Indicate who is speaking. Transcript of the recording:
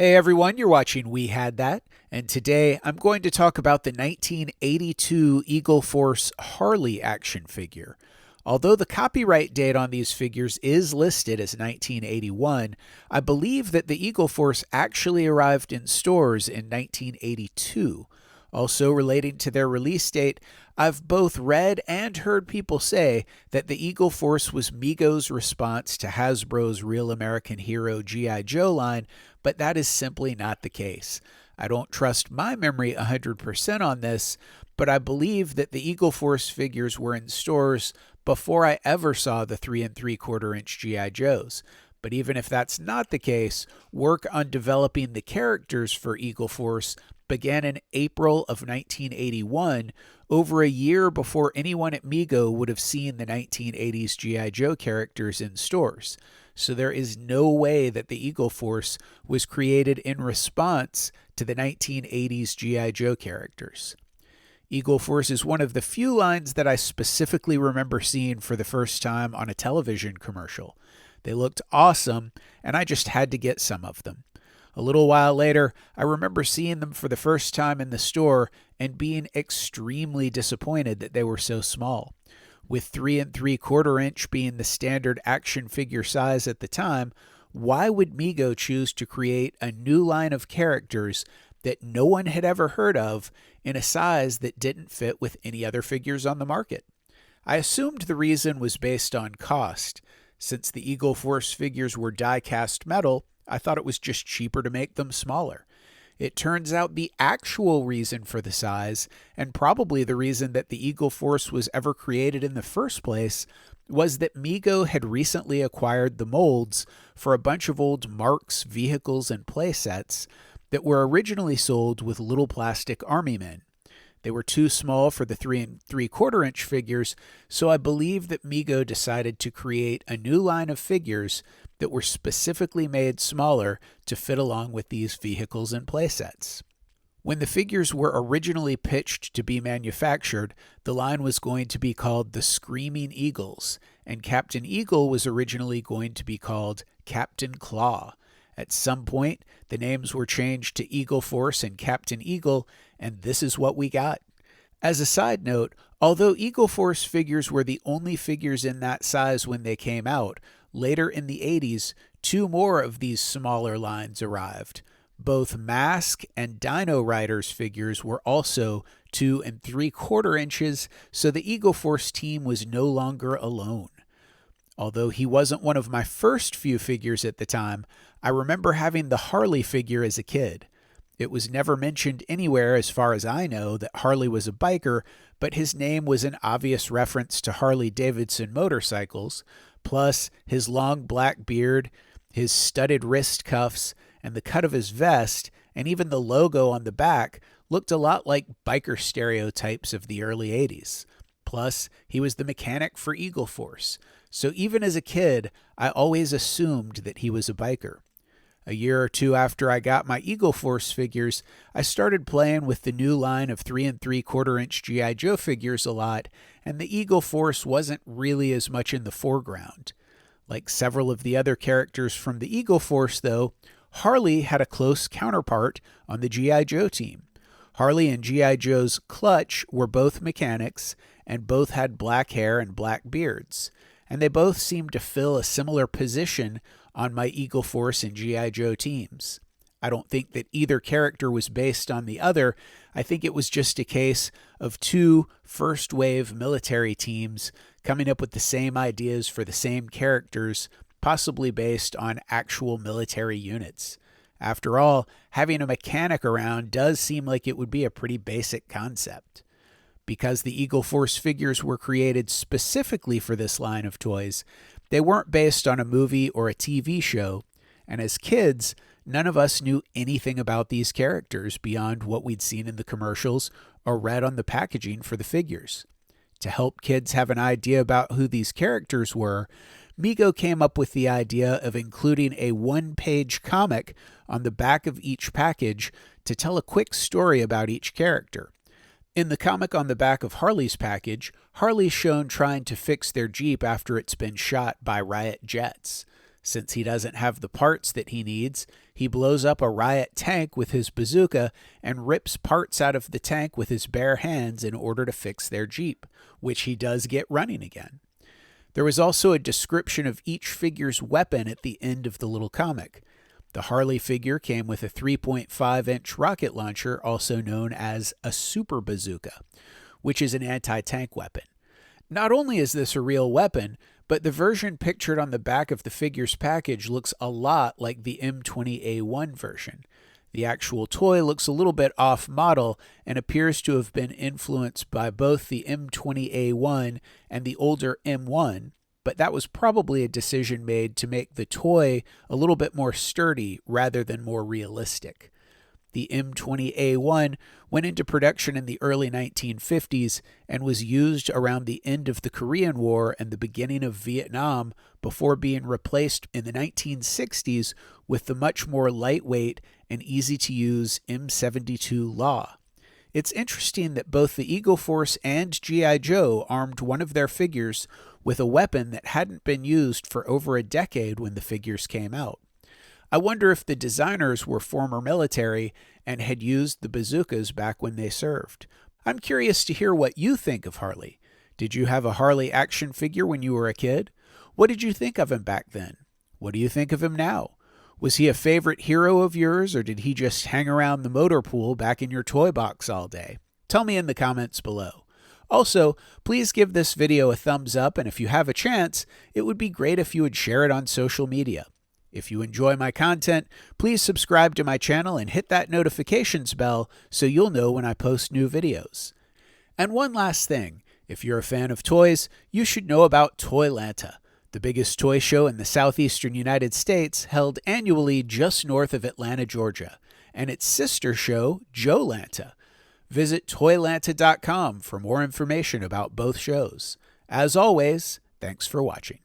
Speaker 1: Hey everyone, you're watching We Had That, and today I'm going to talk about the 1982 Eagle Force Harley action figure. Although the copyright date on these figures is listed as 1981, I believe that the Eagle Force actually arrived in stores in 1982. Also relating to their release date, I've both read and heard people say that the Eagle Force was Mego's response to Hasbro's Real American Hero G.I. Joe line, but that is simply not the case. I don't trust my memory 100% on this, but I believe that the Eagle Force figures were in stores before I ever saw the 3 3/4 inch G.I. Joes. But even if that's not the case, work on developing the characters for Eagle Force began in April of 1981, over a year before anyone at Mego would have seen the 1980s G.I. Joe characters in stores. So there is no way that the Eagle Force was created in response to the 1980s G.I. Joe characters. Eagle Force is one of the few lines that I specifically remember seeing for the first time on a television commercial. They looked awesome, and I just had to get some of them. A little while later, I remember seeing them for the first time in the store and being extremely disappointed that they were so small. With 3 3/4 inch being the standard action figure size at the time, why would Mego choose to create a new line of characters that no one had ever heard of in a size that didn't fit with any other figures on the market? I assumed the reason was based on cost. Since the Eagle Force figures were die-cast metal, I thought it was just cheaper to make them smaller. It turns out the actual reason for the size, and probably the reason that the Eagle Force was ever created in the first place, was that Mego had recently acquired the molds for a bunch of old Marks vehicles and playsets that were originally sold with little plastic army men. They were too small for the 3 3/4 inch figures, so I believe that Mego decided to create a new line of figures that were specifically made smaller to fit along with these vehicles and playsets. When the figures were originally pitched to be manufactured, the line was going to be called the Screaming Eagles, and Captain Eagle was originally going to be called Captain Claw. At some point, the names were changed to Eagle Force and Captain Eagle, and this is what we got. As a side note, although Eagle Force figures were the only figures in that size when they came out, later in the 80s, 2 more of these smaller lines arrived. Both Mask and Dino Riders figures were also 2 3/4 inches, so the Eagle Force team was no longer alone. Although he wasn't one of my first few figures at the time, I remember having the Harley figure as a kid. It was never mentioned anywhere, as far as I know, that Harley was a biker, but his name was an obvious reference to Harley-Davidson motorcycles, plus his long black beard, his studded wrist cuffs, and the cut of his vest, and even the logo on the back, looked a lot like biker stereotypes of the early 80s. Plus, he was the mechanic for Eagle Force, so even as a kid, I always assumed that he was a biker. A year or two after I got my Eagle Force figures, I started playing with the new line of 3 3/4 inch G.I. Joe figures a lot, and the Eagle Force wasn't really as much in the foreground. Like several of the other characters from the Eagle Force, though, Harley had a close counterpart on the G.I. Joe team. Harley and G.I. Joe's Clutch were both mechanics, and both had black hair and black beards, and they both seemed to fill a similar position on my Eagle Force and G.I. Joe teams. I don't think that either character was based on the other. I think it was just a case of 2 first-wave military teams coming up with the same ideas for the same characters, possibly based on actual military units. After all, having a mechanic around does seem like it would be a pretty basic concept. Because the Eagle Force figures were created specifically for this line of toys, they weren't based on a movie or a TV show, and as kids, none of us knew anything about these characters beyond what we'd seen in the commercials or read on the packaging for the figures. To help kids have an idea about who these characters were, Mego came up with the idea of including a 1-page comic on the back of each package to tell a quick story about each character. In the comic on the back of Harley's package, Harley's shown trying to fix their Jeep after it's been shot by riot jets. Since he doesn't have the parts that he needs, he blows up a riot tank with his bazooka and rips parts out of the tank with his bare hands in order to fix their Jeep, which he does get running again. There was also a description of each figure's weapon at the end of the little comic. The Harley figure came with a 3.5-inch rocket launcher, also known as a super bazooka, which is an anti-tank weapon. Not only is this a real weapon, but the version pictured on the back of the figure's package looks a lot like the M20A1 version. The actual toy looks a little bit off-model and appears to have been influenced by both the M20A1 and the older M1, but that was probably a decision made to make the toy a little bit more sturdy rather than more realistic. The M20A1 went into production in the early 1950s and was used around the end of the Korean War and the beginning of Vietnam before being replaced in the 1960s with the much more lightweight and easy-to-use M72 Law. It's interesting that both the Eagle Force and G.I. Joe armed one of their figures with a weapon that hadn't been used for over a decade when the figures came out. I wonder if the designers were former military and had used the bazookas back when they served. I'm curious to hear what you think of Harley. Did you have a Harley action figure when you were a kid? What did you think of him back then? What do you think of him now? Was he a favorite hero of yours, or did he just hang around the motor pool back in your toy box all day? Tell me in the comments below. Also, please give this video a thumbs up, and if you have a chance, it would be great if you would share it on social media. If you enjoy my content, please subscribe to my channel and hit that notifications bell so you'll know when I post new videos. And one last thing, if you're a fan of toys, you should know about ToyLanta, the biggest toy show in the southeastern United States, held annually just north of Atlanta, Georgia, and its sister show, JoeLanta. Visit ToyLanta.com for more information about both shows. As always, thanks for watching.